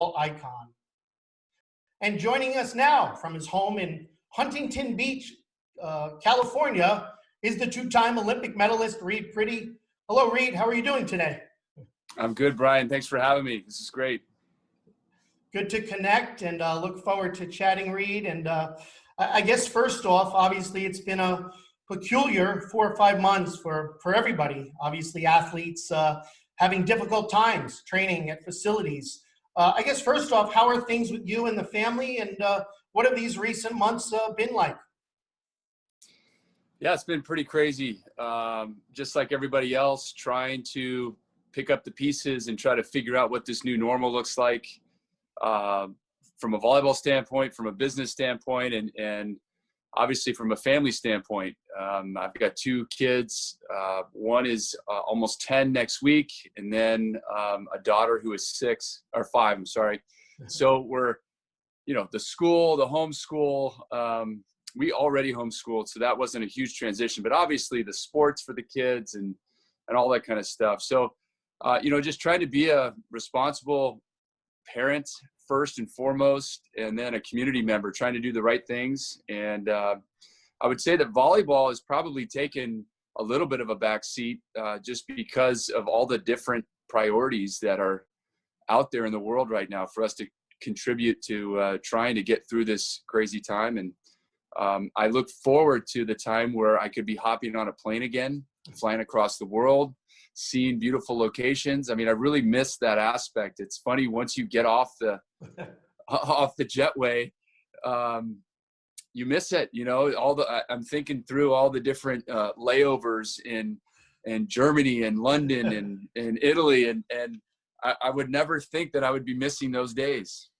icon. And joining us now from his home in Huntington Beach, California, is the two-time Olympic medalist, Reid Priddy. Hello, Reid. How are you doing today? I'm good, Brian. Thanks for having me. This is great. Good to connect, and look forward to chatting, Reid. And I guess first off, obviously, it's been a peculiar 4 or 5 months for everybody. Obviously, athletes having difficult times training at facilities. I guess first off, how are things with you and the family, and what have these recent months been like? Yeah, it's been pretty crazy. Just like everybody else, trying to pick up the pieces and try to figure out what this new normal looks like from a volleyball standpoint, from a business standpoint, and obviously from a family standpoint. I've got 2 kids. One is almost 10 next week, and then a daughter who is 5, I'm sorry. So we're, the school, the homeschool, we already homeschooled, so that wasn't a huge transition, but obviously the sports for the kids and all that kind of stuff. So, just trying to be a responsible parent first and foremost, and then a community member, trying to do the right things. And I would say that volleyball has probably taken a little bit of a backseat just because of all the different priorities that are out there in the world right now for us to contribute to trying to get through this crazy time. And I look forward to the time where I could be hopping on a plane again, flying across the world, seeing beautiful locations. I mean, I really miss that aspect. It's funny, once you get off the jetway, you miss it. I'm thinking through all the different layovers in Germany and London and Italy, and I would never think that I would be missing those days.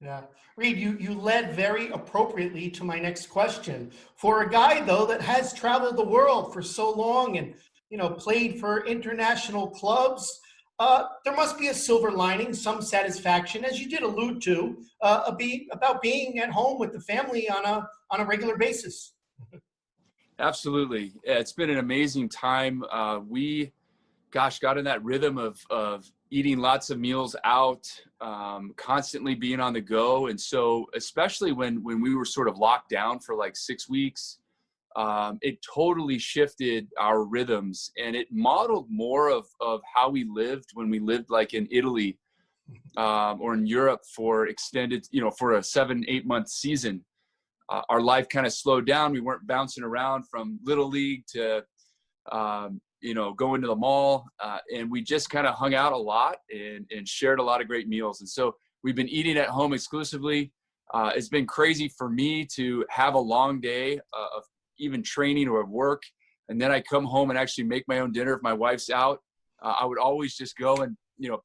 Yeah. Reid, you led very appropriately to my next question. For a guy, though, that has traveled the world for so long and, played for international clubs, there must be a silver lining, some satisfaction, as you did allude to, about being at home with the family on a regular basis. Absolutely. Yeah, it's been an amazing time. We got in that rhythm of eating lots of meals out, constantly being on the go. And so especially when we were sort of locked down for like 6 weeks, it totally shifted our rhythms, and it modeled more of how we lived when we lived like in Italy or in Europe for extended, for a 7-8 month season. Our life kind of slowed down. We weren't bouncing around from little league to going to the mall, and we just kind of hung out a lot and shared a lot of great meals. And so we've been eating at home exclusively. It's been crazy for me to have a long day of even training or work, and then I come home and actually make my own dinner if my wife's out. I would always just go and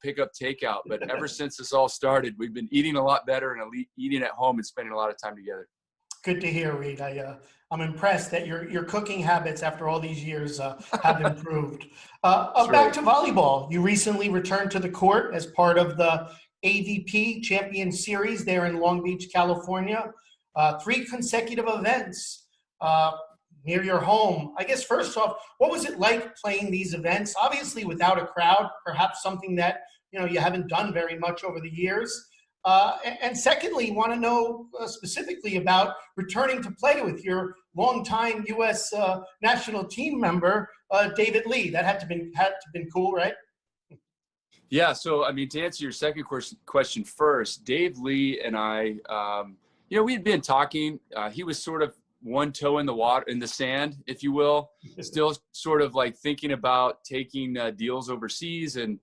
pick up takeout, but ever since this all started, we've been eating a lot better and eating at home and spending a lot of time together. Good to hear, Reid. I'm impressed that your cooking habits after all these years have improved. Back to volleyball. You recently returned to the court as part of the AVP Champion Series there in Long Beach, California. 3 consecutive events near your home. I guess first off, what was it like playing these events? Obviously without a crowd, perhaps something that you haven't done very much over the years. And secondly, want to know specifically about returning to play with your longtime U.S. national team member, David Lee. That had to been cool, right? Yeah. So, I mean, to answer your second question first, Dave Lee and I, we had been talking. He was sort of one toe in the water, in the sand, if you will, still sort of like thinking about taking deals overseas, and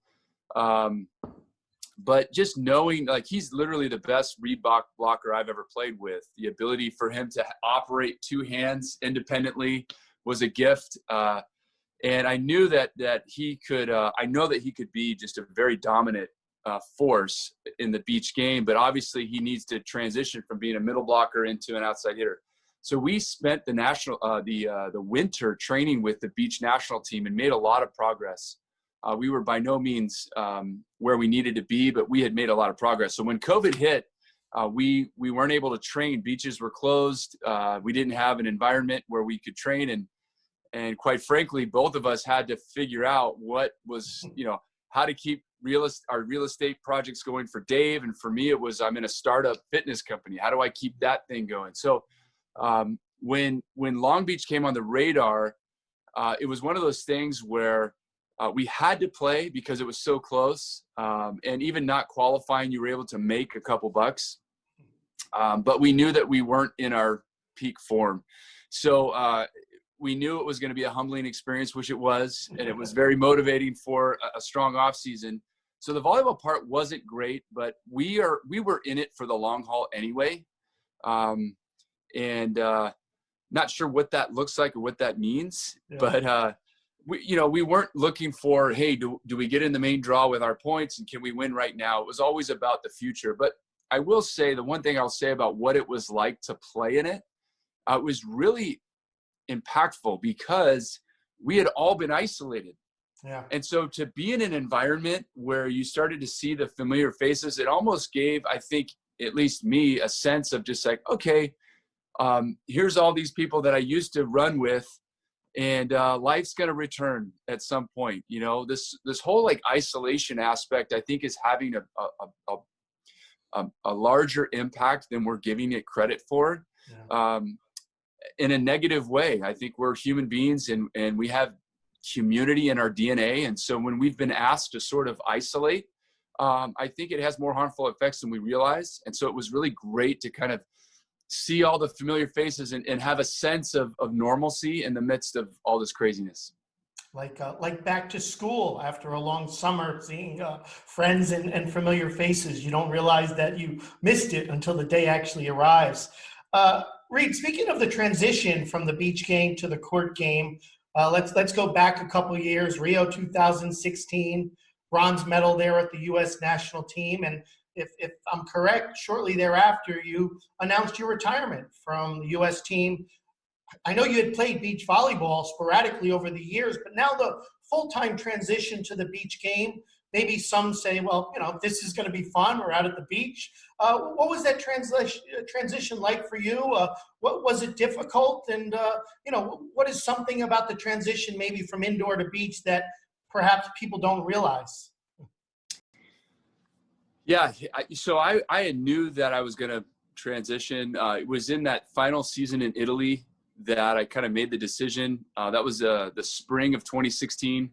but just knowing, like, he's literally the best Reid blocker I've ever played with. The ability for him to operate 2 hands independently was a gift. And I knew that he could, I know that he could be just a very dominant force in the beach game, but obviously he needs to transition from being a middle blocker into an outside hitter. So we spent the winter training with the beach national team and made a lot of progress. We were by no means where we needed to be, but we had made a lot of progress. So when COVID hit, we weren't able to train. Beaches were closed. We didn't have an environment where we could train. And quite frankly, both of us had to figure out what was, how to keep our real estate projects going for Dave. And for me, it was, I'm in a startup fitness company. How do I keep that thing going? So when Long Beach came on the radar, it was one of those things where we had to play because it was so close. And even not qualifying, you were able to make a couple bucks. But we knew that we weren't in our peak form. So we knew it was going to be a humbling experience, which it was, and it was very motivating for a strong off season. So the volleyball part wasn't great, but we were in it for the long haul anyway. And not sure what that looks like or what that means, but we weren't looking for, hey, do we get in the main draw with our points and can we win right now? It was always about the future. But I will say, the one thing I'll say about what it was like to play in it, it was really impactful because we had all been isolated. Yeah. And so to be in an environment where you started to see the familiar faces, it almost gave, I think, at least me, a sense of just like, okay, here's all these people that I used to run with, and life's going to return at some point. You know, this whole like isolation aspect, I think, is having a larger impact than we're giving it credit for. Yeah. In a negative way. I think we're human beings and we have community in our DNA. And so when we've been asked to sort of isolate, I think it has more harmful effects than we realize. And so it was really great to kind of see all the familiar faces and have a sense of normalcy in the midst of all this craziness. Like back to school after a long summer, seeing friends and familiar faces. You don't realize that you missed it until the day actually arrives. Reid, speaking of the transition from the beach game to the court game, let's go back a couple of years. Rio 2016, bronze medal there at the U.S. national team, and if I'm correct, shortly thereafter you announced your retirement from the U.S. team. I know you had played beach volleyball sporadically over the years, but now the full-time transition to the beach game, maybe some say, well, this is going to be fun. We're out at the beach. What was that transition like for you? What was it difficult? And, what is something about the transition maybe from indoor to beach that perhaps people don't realize? Yeah. So I knew that I was going to transition. It was in that final season in Italy that I kind of made the decision. That was the spring of 2016.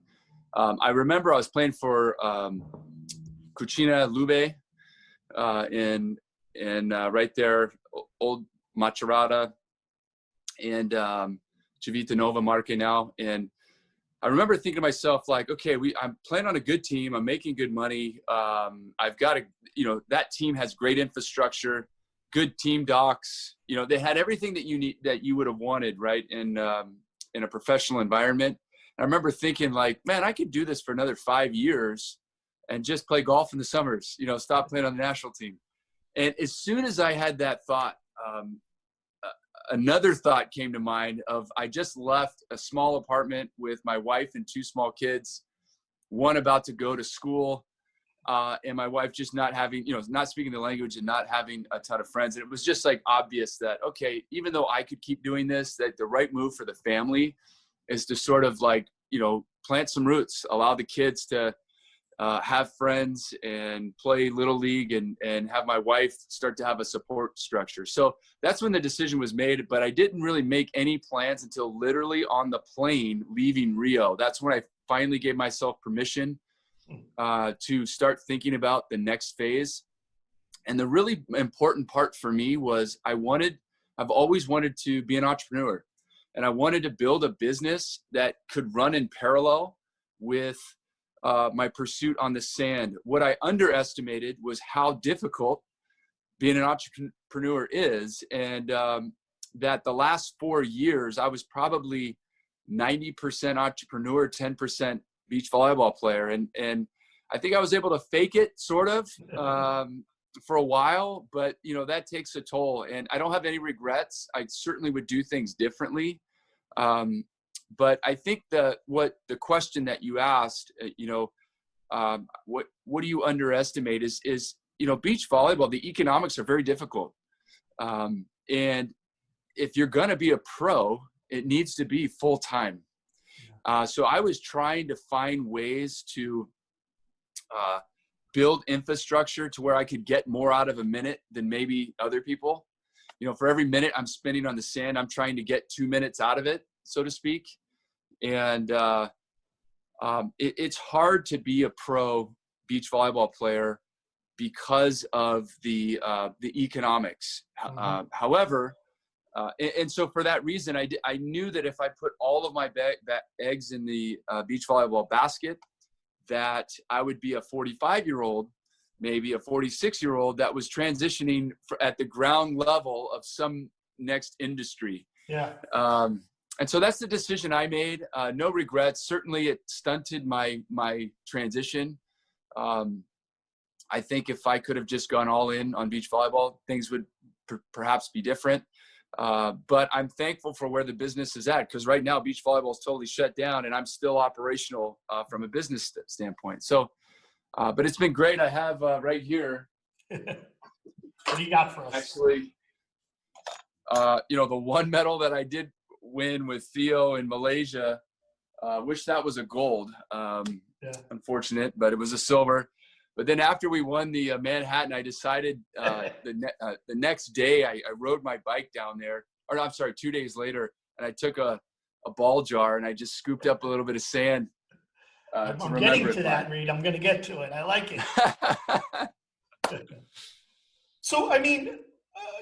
I remember I was playing for Cucina Lube in right there, Old Macerata and Civita Nova Marche now. And I remember thinking to myself, like, okay, I'm playing on a good team. I'm making good money. I've got that team has great infrastructure, good team docs. They had everything that you need, that you would have wanted, right, in a professional environment. I remember thinking, like, man, I could do this for another 5 years and just play golf in the summers, stop playing on the national team. And as soon as I had that thought, another thought came to mind of, I just left a small apartment with my wife and 2 small kids, one about to go to school, and my wife just not having, not speaking the language and not having a ton of friends. And it was just like obvious that, okay, even though I could keep doing this, that the right move for the family is to sort of like, plant some roots, allow the kids to have friends and play little league and have my wife start to have a support structure. So that's when the decision was made, but I didn't really make any plans until literally on the plane leaving Rio. That's when I finally gave myself permission to start thinking about the next phase. And the really important part for me was I've always wanted to be an entrepreneur. And I wanted to build a business that could run in parallel with my pursuit on the sand. What I underestimated was how difficult being an entrepreneur is. And that the last 4 years, I was probably 90% entrepreneur, 10% beach volleyball player. And I think I was able to fake it sort of for a while, but that takes a toll, and I don't have any regrets. I certainly would do things differently. But I think what the question that you asked, what do you underestimate is beach volleyball, the economics are very difficult. And if you're going to be a pro, it needs to be full time. So I was trying to find ways to build infrastructure to where I could get more out of a minute than maybe other people. For every minute I'm spending on the sand, I'm trying to get 2 minutes out of it, so to speak. And it's hard to be a pro beach volleyball player because of the economics. However, and so for that reason, I knew that if I put all of my eggs in the beach volleyball basket, that I would be a 45-year-old, maybe a 46-year-old that was transitioning at the ground level of some next industry. Yeah. And so that's the decision I made. No regrets. Certainly it stunted my transition. I think if I could have just gone all in on beach volleyball, things would perhaps be different. But I'm thankful for where the business is at, because right now beach volleyball is totally shut down and I'm still operational from a business standpoint. So, but it's been great. I have right here. What do you got for us? Actually, the one medal that I did win with Theo in Malaysia, wish that was a gold. Unfortunate, but it was a silver. But then after we won the Manhattan, I decided the next day I rode my bike down there, or I'm sorry, 2 days later, and I took a ball jar and I just scooped up a little bit of sand. I'm getting to that, Reid. I'm going to get to it. I like it. So,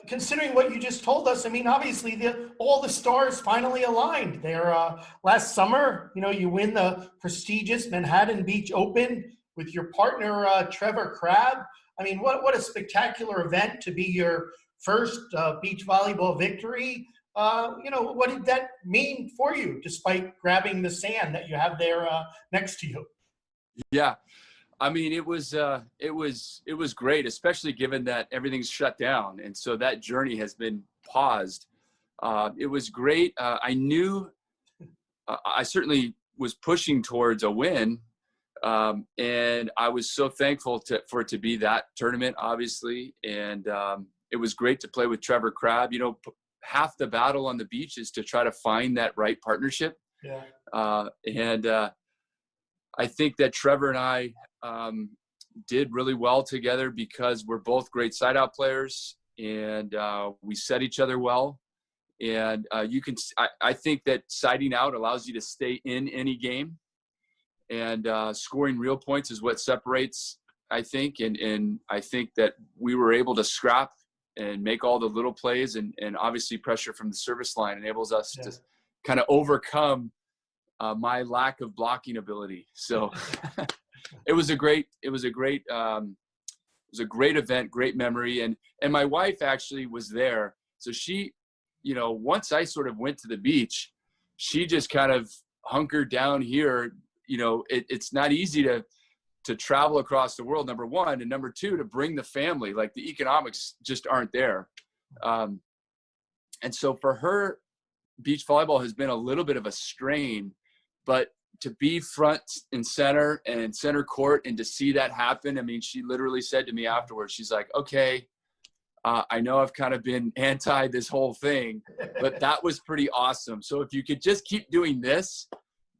considering what you just told us, obviously all the stars finally aligned. Last summer, you win the prestigious Manhattan Beach Open with your partner, Trevor Crabb. What a spectacular event to be your first beach volleyball victory. What did that mean for you, despite grabbing the sand that you have there next to you? Yeah. It was great, especially given that everything's shut down. And so that journey has been paused. It was great. I knew I certainly was pushing towards a win. And I was so thankful for it to be that tournament, obviously. And it was great to play with Trevor Crabb. Half the battle on the beach is to try to find that right partnership. Yeah. And I think that Trevor and I did really well together because we're both great side-out players, and we set each other well. And I think that siding out allows you to stay in any game. And scoring real points is what separates, I think. And I think that we were able to scrap and make all the little plays, and obviously pressure from the service line enables us to kind of overcome my lack of blocking ability. So it was a great event, great memory. And my wife actually was there. So she, once I sort of went to the beach, she just kind of hunkered down here. It's not easy to travel across the world, number one, and number two, to bring the family. Like, the economics just aren't there. And so for her, beach volleyball has been a little bit of a strain, but to be front and center court and to see that happen. She literally said to me afterwards, she's like, okay, I know I've kind of been anti this whole thing, but that was pretty awesome. So if you could just keep doing this,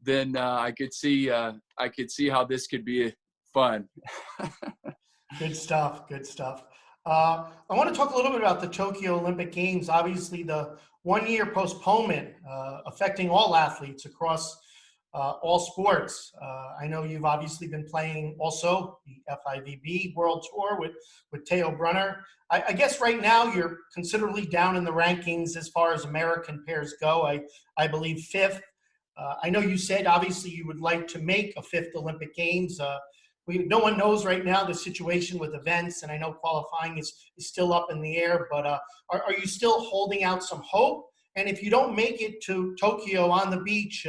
then I could see how this could be fun. Good stuff. I want to talk a little bit about the Tokyo Olympic Games. Obviously, the 1 year postponement affecting all athletes across all sports. I know you've obviously been playing also the FIVB World Tour with Theo Brunner. I guess right now you're considerably down in the rankings as far as American pairs go. I believe fifth. I know you said obviously you would like to make a fifth Olympic Games. No one knows right now the situation with events, and I know qualifying is still up in the air, but are you still holding out some hope? And if you don't make it to Tokyo on the beach,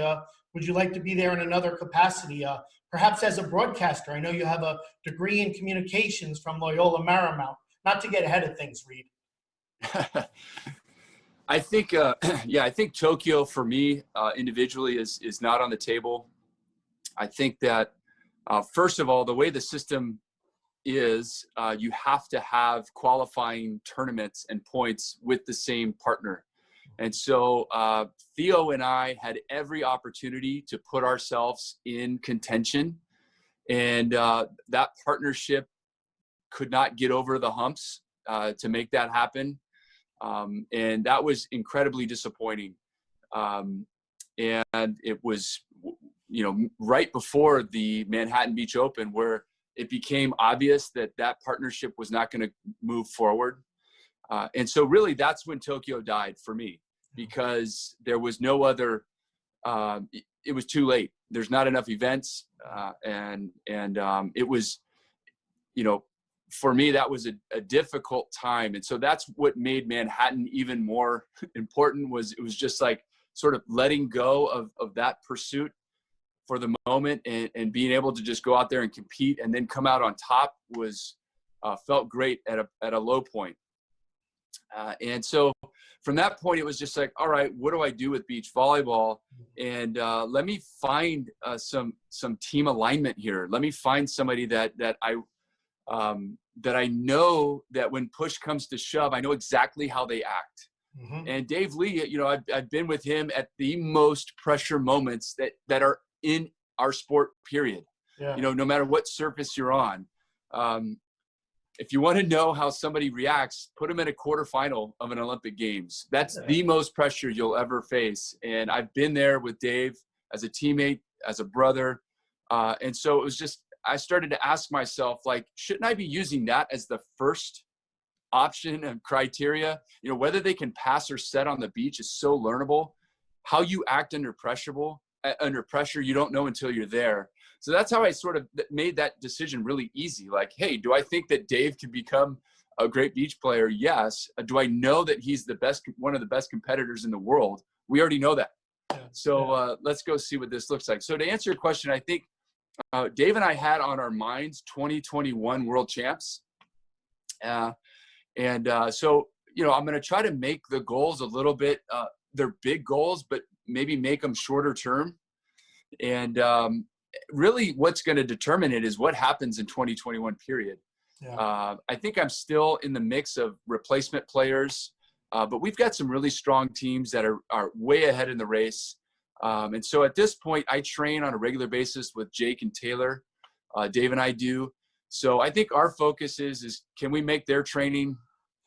would you like to be there in another capacity, perhaps as a broadcaster? I know you have a degree in communications from Loyola Marymount. Not to get ahead of things, Reid. I think, I think Tokyo for me individually is not on the table. I think that first of all, the way the system is, you have to have qualifying tournaments and points with the same partner. And so Theo and I had every opportunity to put ourselves in contention. And that partnership could not get over the humps to make that happen. And that was incredibly disappointing. And it was, right before the Manhattan Beach Open, where it became obvious that that partnership was not going to move forward. And so really that's when Tokyo died for me, because there was no other, it was too late. There's not enough events. And it was, for me, that was a difficult time. And so that's what made Manhattan even more important. It was just like sort of letting go of that pursuit for the moment, and being able to just go out there and compete and then come out on top was felt great at a low point. And so from that point, it was just like, all right, what do I do with beach volleyball? And let me find some team alignment here. Let me find somebody that I know that when push comes to shove, I know exactly how they act. Mm-hmm. And Dave Lee, I've been with him at the most pressure moments that are in our sport, period. Yeah. No matter what surface you're on. If you want to know how somebody reacts, put them in a quarterfinal of an Olympic Games. That's the most pressure you'll ever face. And I've been there with Dave as a teammate, as a brother. And so it was just, I started to ask myself, like, shouldn't I be using that as the first option and criteria? Whether they can pass or set on the beach is so learnable. How you act under pressure, you don't know until you're there. So that's how I sort of made that decision really easy. Like, hey, do I think that Dave can become a great beach player? Yes. Do I know that he's one of the best competitors in the world? We already know that. Yeah. So let's go see what this looks like. So to answer your question, I think Dave and I had on our minds 2021 world champs. So, I'm going to try to make the goals a little bit, they're big goals, but maybe make them shorter term. And really what's going to determine it is what happens in 2021 period. Yeah. I think I'm still in the mix of replacement players, but we've got some really strong teams that are way ahead in the race. And so at this point, I train on a regular basis with Jake and Taylor. Dave and I do. So I think our focus is can we make their training,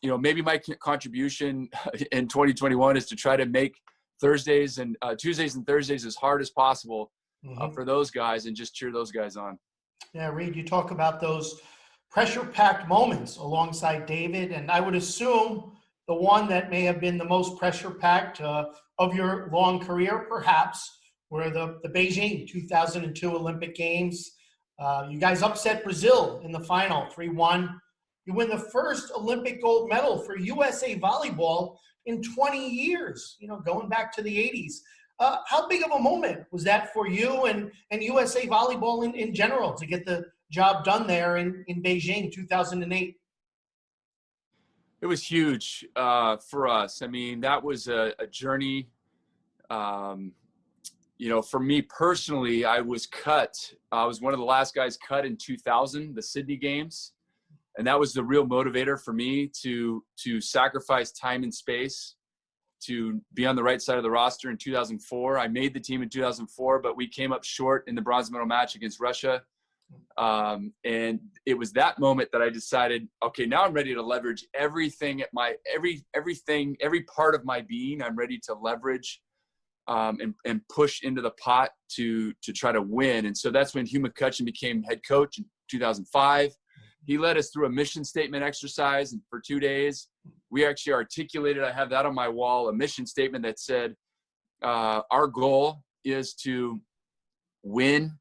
maybe my contribution in 2021 is to try to make Tuesdays and Thursdays as hard as possible for those guys and just cheer those guys on. Yeah, Reid, you talk about those pressure-packed moments alongside David, and I would assume the one that may have been the most pressure-packed of your long career, perhaps, were the Beijing 2002 Olympic Games. You guys upset Brazil in the final, 3-1. You win the first Olympic gold medal for USA Volleyball in 20 years, going back to the 80s. How big of a moment was that for you and USA Volleyball in general to get the job done there in Beijing 2008? It was huge for us. I mean, that was a journey. For me personally, I was cut. I was one of the last guys cut in 2000, the Sydney Games. And that was the real motivator for me to sacrifice time and space to be on the right side of the roster in 2004. I made the team in 2004, but we came up short in the bronze medal match against Russia. And it was that moment that I decided, okay, now I'm ready to leverage everything every part of my being. I'm ready to leverage and push into the pot to try to win. And so that's when Hugh McCutcheon became head coach in 2005. He led us through a mission statement exercise, and for 2 days, we actually articulated, I have that on my wall, a mission statement that said, our goal is to win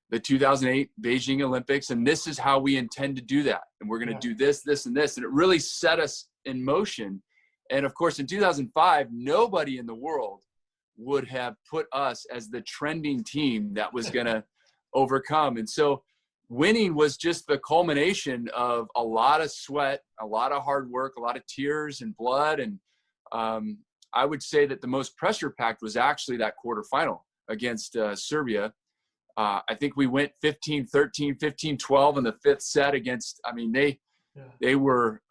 the 2008 Beijing Olympics, and this is how we intend to do that. And we're going to do this, this, and this. And it really set us in motion. And of course, in 2005, nobody in the world would have put us as the trending team that was going to overcome. And so winning was just the culmination of a lot of sweat, a lot of hard work, a lot of tears and blood. And I would say that the most pressure packed was actually that quarterfinal against Serbia. I think we went 15-13, 15-12 in the fifth set against, they were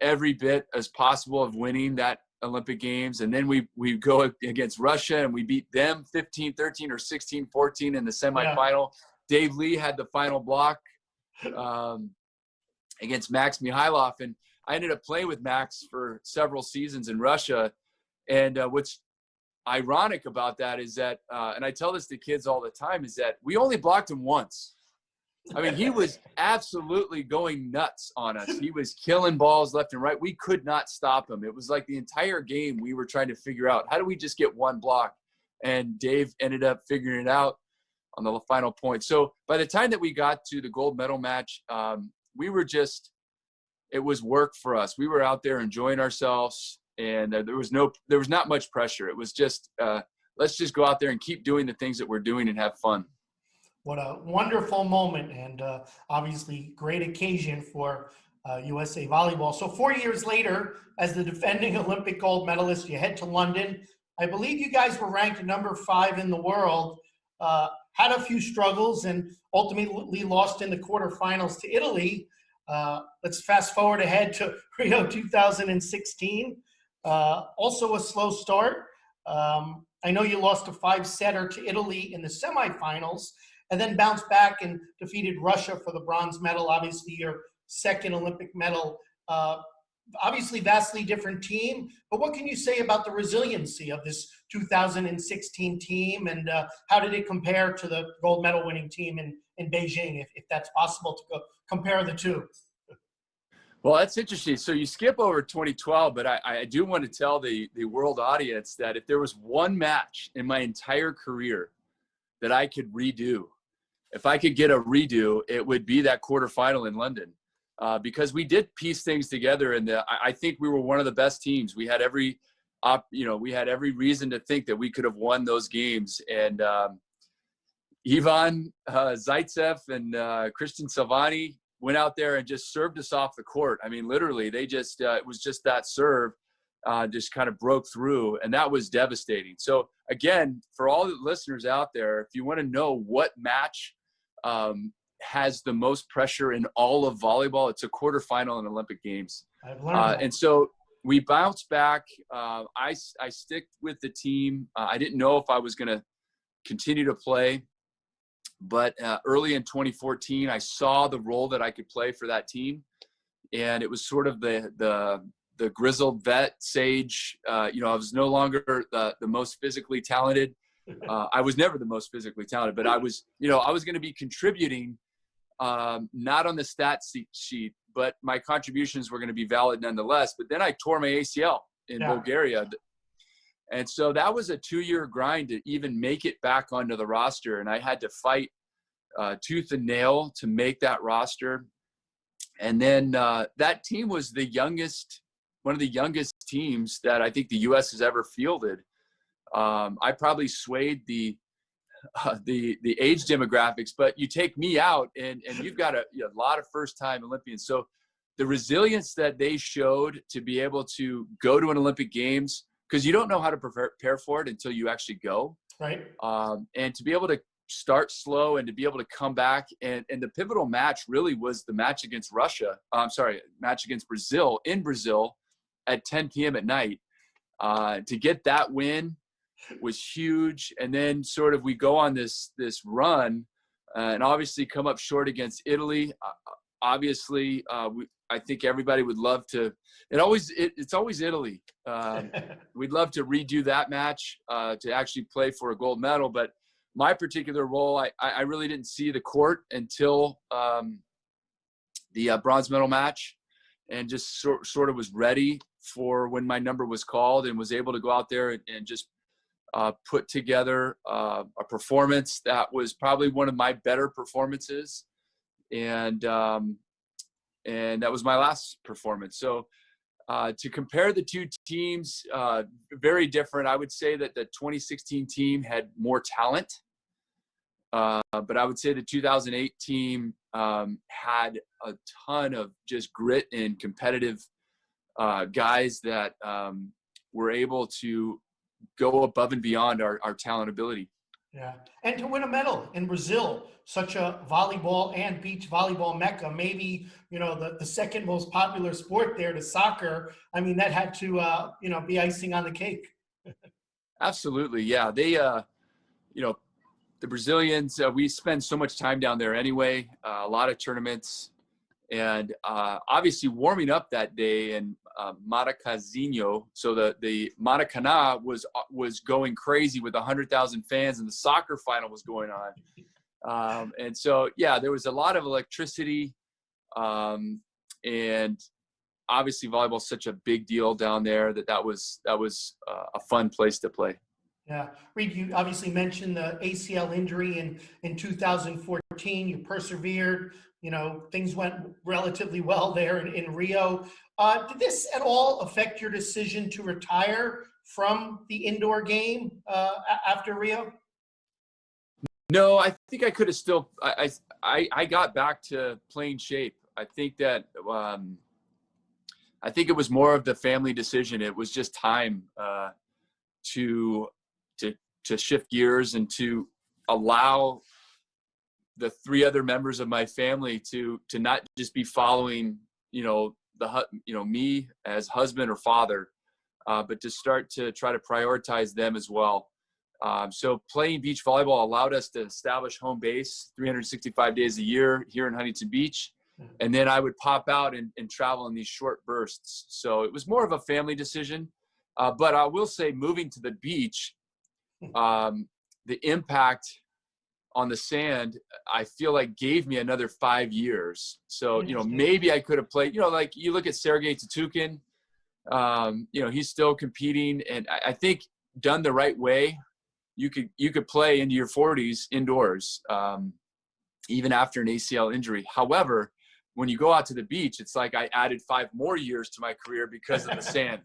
every bit as possible of winning that Olympic Games. And then we go against Russia and we beat them 15-13 or 16-14 in the semifinal. Dave Lee had the final block against Max Mikhailov. And I ended up playing with Max for several seasons in Russia. And what's ironic about that is that, and I tell this to kids all the time, is that we only blocked him once. I mean, he was absolutely going nuts on us. He was killing balls left and right. We could not stop him. It was like the entire game we were trying to figure out, how do we just get one block? And Dave ended up figuring it out on the final point. So by the time that we got to the gold medal match, we were just, it was work for us. We were out there enjoying ourselves, and there was not much pressure. It was just, let's just go out there and keep doing the things that we're doing and have fun. What a wonderful moment, and obviously great occasion for USA Volleyball. So 4 years later, as the defending Olympic gold medalist, you head to London. I believe you guys were ranked number 5 in the world, had a few struggles, and ultimately lost in the quarterfinals to Italy. Let's fast forward ahead to Rio 2016. Also a slow start. I know you lost a 5-setter to Italy in the semifinals, and then bounced back and defeated Russia for the bronze medal, obviously your second Olympic medal. Obviously vastly different team, but what can you say about the resiliency of this 2016 team, and how did it compare to the gold medal winning team in Beijing, if that's possible to compare the two? Well, that's interesting. So you skip over 2012, but I do want to tell the world audience that if there was one match in my entire career that I could redo, if I could get a redo, it would be that quarterfinal in London. Because we did piece things together, and I think we were one of the best teams. We had every reason to think that we could have won those games. And Ivan Zaitsev and Christian Salvani went out there and just served us off the court. I mean, literally, they just it was just that serve just kind of broke through, and that was devastating. So again, for all the listeners out there, if you want to know what match has the most pressure in all of volleyball, it's a quarterfinal in Olympic Games. I've learned and so we bounced back. I stick with the team. I didn't know if I was going to continue to play, but early in 2014, I saw the role that I could play for that team, and it was sort of the grizzled vet sage. I was no longer the most physically talented. I was never the most physically talented, but I was going to be contributing, not on the stats sheet, but my contributions were going to be valid nonetheless. But then I tore my ACL in Bulgaria. And so that was a 2-year grind to even make it back onto the roster. And I had to fight tooth and nail to make that roster. And then that team was one of the youngest teams that I think the U.S. has ever fielded. I probably swayed the age demographics, but you take me out and you've got a lot of first-time Olympians. So the resilience that they showed to be able to go to an Olympic Games, because you don't know how to prepare for it until you actually go. Right. And to be able to start slow and to be able to come back. And the pivotal match really was the match against match against Brazil in Brazil at 10 p.m. at night. To get that win was huge. And then sort of we go on this run and obviously come up short against Italy. Obviously, I think everybody would love to. It's always Italy. We'd love to redo that match to actually play for a gold medal. But my particular role, I really didn't see the court until the bronze medal match, and just sort of was ready for when my number was called, and was able to go out there and just put together a performance that was probably one of my better performances. And that was my last performance. So to compare the two teams, very different. I would say that the 2016 team had more talent, but I would say the 2008 team had a ton of just grit and competitive guys that were able to go above and beyond our talent ability. Yeah, and to win a medal in Brazil, such a volleyball and beach volleyball mecca, maybe, the second most popular sport there to soccer. I mean, that had to, be icing on the cake. Absolutely. Yeah. They, the Brazilians, we spend so much time down there anyway, a lot of tournaments, and obviously warming up that day in Maracanã. So the Maracanã was going crazy with 100,000 fans, and the soccer final was going on. And so, yeah, there was a lot of electricity, and obviously volleyball is such a big deal down there that was a fun place to play. Yeah. Reid, you obviously mentioned the ACL injury in 2014. You persevered. Things went relatively well there in Rio. Did this at all affect your decision to retire from the indoor game after Rio? No, I think I could have still. I got back to playing shape. I think that I think it was more of the family decision. It was just time to shift gears and to allow the three other members of my family to not just be following, me as husband or father, but to start to try to prioritize them as well. So playing beach volleyball allowed us to establish home base 365 days a year here in Huntington Beach. And then I would pop out and travel in these short bursts. So it was more of a family decision. But I will say moving to the beach, the impact on the sand, I feel like gave me another 5 years. So, maybe I could have played, like you look at Sergei Tatukin, he's still competing. And I think done the right way, you could play into your 40s indoors, even after an ACL injury. However, when you go out to the beach, it's like I added 5 more years to my career because of the sand.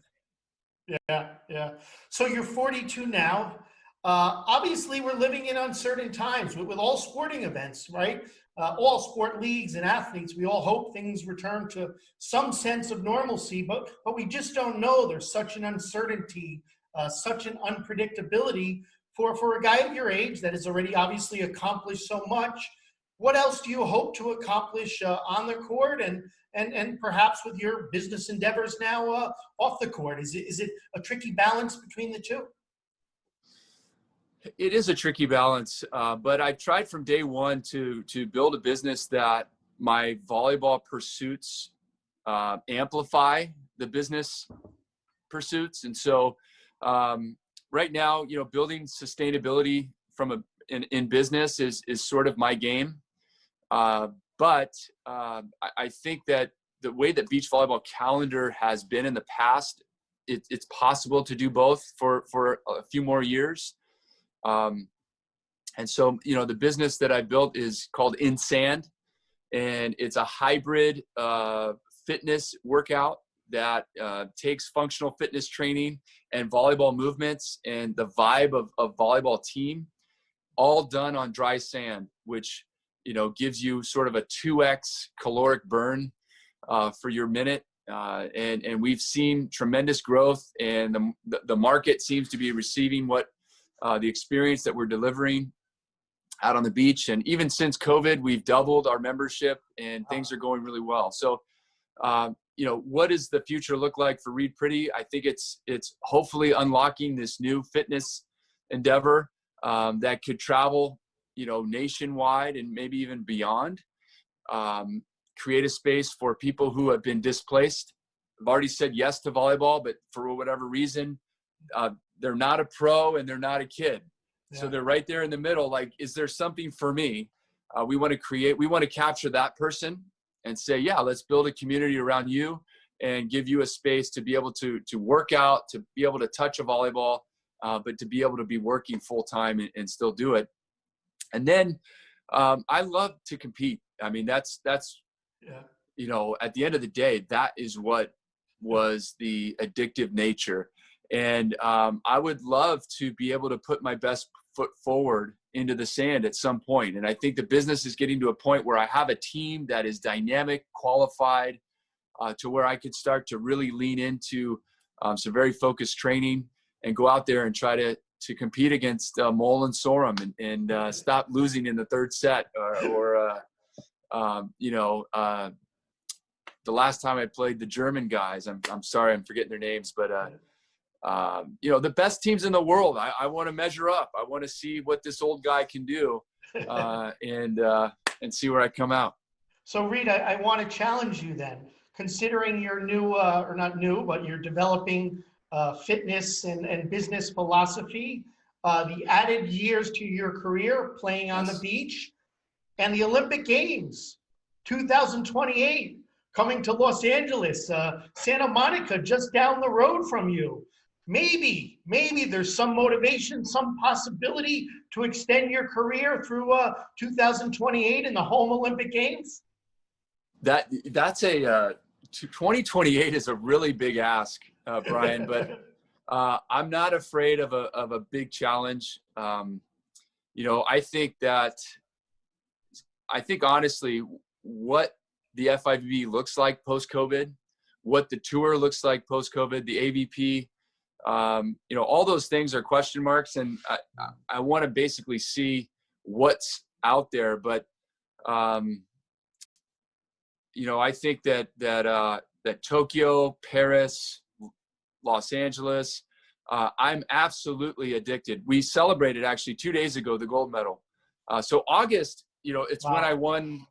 Yeah. So you're 42 now. Obviously, we're living in uncertain times with all sporting events, right? All sport leagues and athletes, we all hope things return to some sense of normalcy, but we just don't know. There's such an uncertainty, such an unpredictability for a guy at your age that has already obviously accomplished so much. What else do you hope to accomplish on the court and perhaps with your business endeavors now off the court? Is it a tricky balance between the two? It is a tricky balance, but I've tried from day one to build a business that my volleyball pursuits amplify the business pursuits. And so right now, building sustainability in business is sort of my game. But I think that the way that beach volleyball calendar has been in the past, it's possible to do both for a few more years. And so, the business that I built is called In Sand, and it's a hybrid fitness workout that takes functional fitness training and volleyball movements and the vibe of volleyball team, all done on dry sand, which gives you sort of a 2x caloric burn for your minute. And we've seen tremendous growth, and the market seems to be receiving what the experience that we're delivering out on the beach. And even since COVID, we've doubled our membership, and things are going really well. So, what does the future look like for Reid Priddy? I think it's hopefully unlocking this new fitness endeavor that could travel nationwide and maybe even beyond, create a space for people who have been displaced. I've already said yes to volleyball, but for whatever reason, they're not a pro and they're not a kid. Yeah. So they're right there in the middle. Like, is there something for me? We want to capture that person and say, yeah, let's build a community around you and give you a space to be able to work out, to be able to touch a volleyball, but to be able to be working full time and still do it. And then I love to compete. I mean, that's yeah. At the end of the day, that is what was the addictive nature. And I would love to be able to put my best foot forward into the sand at some point. And I think the business is getting to a point where I have a team that is dynamic, qualified, to where I could start to really lean into some very focused training and go out there and try to compete against Mole and Sorum and stop losing in the third set or the last time I played the German guys, I'm sorry, I'm forgetting their names, but the best teams in the world. I want to measure up. I want to see what this old guy can do, and see where I come out. So Reid, I want to challenge you then, considering your new, or not new, but you're developing fitness and business philosophy, the added years to your career playing on the beach, and the Olympic Games, 2028, coming to Los Angeles, Santa Monica, just down the road from you. Maybe there's some motivation, some possibility to extend your career through 2028 in the home Olympic Games. That's a 2028 is a really big ask, Brian, but I'm not afraid of a big challenge. I think honestly, what the FIVB looks like post-COVID, what the tour looks like post-COVID, the AVP, all those things are question marks, and I want to basically see what's out there. But I think that Tokyo, Paris, Los Angeles, I'm absolutely addicted. We celebrated actually 2 days ago the gold medal. So August, it's when I won.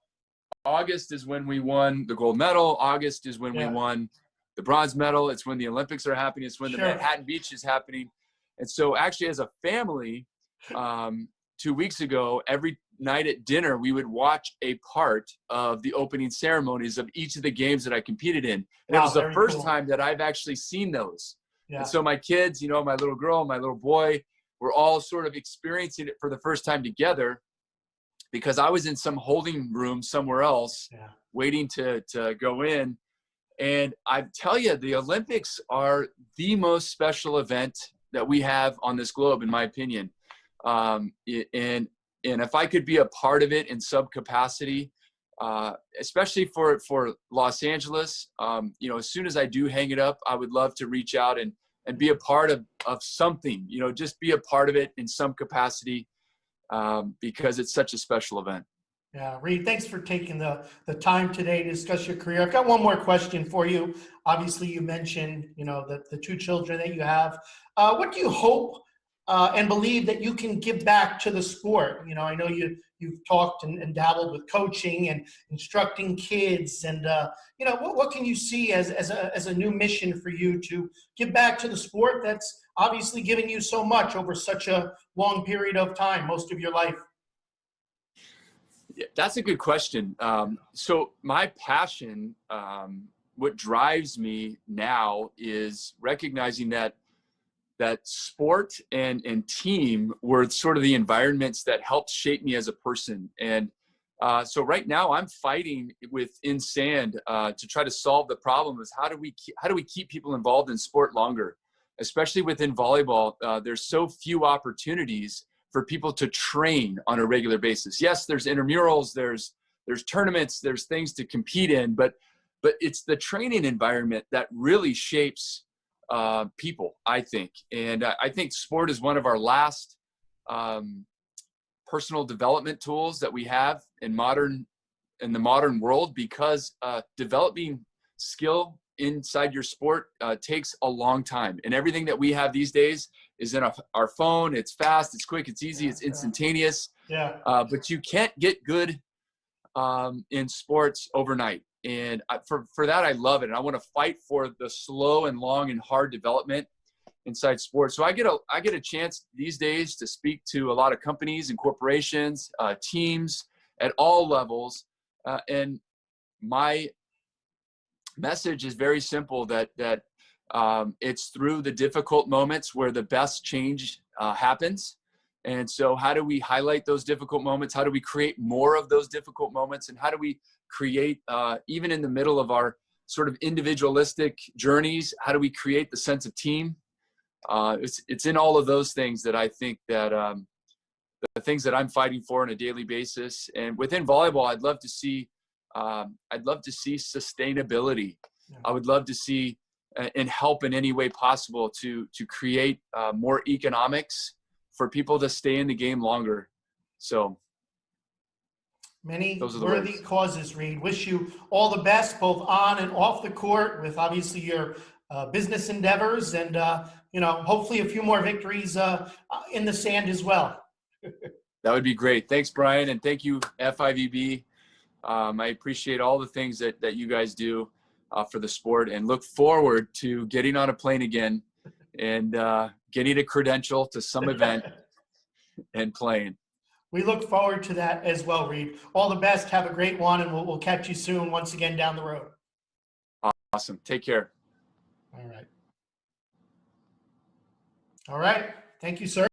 August is when we won the gold medal. August is when we won the bronze medal. It's when the Olympics are happening. It's when the Manhattan Beach is happening. And so actually as a family, 2 weeks ago, every night at dinner, we would watch a part of the opening ceremonies of each of the games that I competed in. And it was the first time that I've actually seen those. Yeah. And so my kids, my little girl, my little boy, were all sort of experiencing it for the first time together, because I was in some holding room somewhere else waiting to go in. And I tell you, the Olympics are the most special event that we have on this globe, in my opinion. And if I could be a part of it in some capacity, especially for Los Angeles, as soon as I do hang it up, I would love to reach out and be a part of something, just be a part of it in some capacity, because it's such a special event. Yeah, Reid, thanks for taking the time today to discuss your career. I've got one more question for you. Obviously, you mentioned, the two children that you have. What do you hope and believe that you can give back to the sport? I know you've talked and dabbled with coaching and instructing kids, and what can you see as a new mission for you to give back to the sport that's obviously given you so much over such a long period of time, most of your life? Yeah, that's a good question. So my passion, what drives me now, is recognizing that sport and team were sort of the environments that helped shape me as a person. And so right now I'm fighting within Sand to try to solve the problem is how do we keep people involved in sport longer, especially within volleyball. There's so few opportunities for people to train on a regular basis. Yes, there's intramurals, there's tournaments, there's things to compete in, but it's the training environment that really shapes people, I think. And I think sport is one of our last personal development tools that we have in the modern world, because developing skill inside your sport takes a long time. And everything that we have these days is in our phone. It's fast, it's quick, it's easy, it's instantaneous. Yeah. But you can't get good in sports overnight. And for that, I love it. And I want to fight for the slow and long and hard development inside sports. So I get a chance these days to speak to a lot of companies and corporations, teams at all levels. And my message is very simple, that it's through the difficult moments where the best change happens. And so how do we highlight those difficult moments? How do we create more of those difficult moments? And how do we create, even in the middle of our sort of individualistic journeys, how do we create the sense of team? It's in all of those things that I think that the things that I'm fighting for on a daily basis. And within volleyball, I'd love to see sustainability. Yeah. I would love to see and help in any way possible to create more economics for people to stay in the game longer. So many worthy causes, Reid. Wish you all the best, both on and off the court, with obviously your business endeavors, and hopefully a few more victories in the sand as well. That would be great. Thanks, Brian, and thank you, FIVB. I appreciate all the things that you guys do for the sport, and look forward to getting on a plane again and getting a credential to some event and playing. We look forward to that as well, Reid. All the best. Have a great one, and we'll catch you soon once again down the road. Awesome. Take care. All right. All right. Thank you, sir.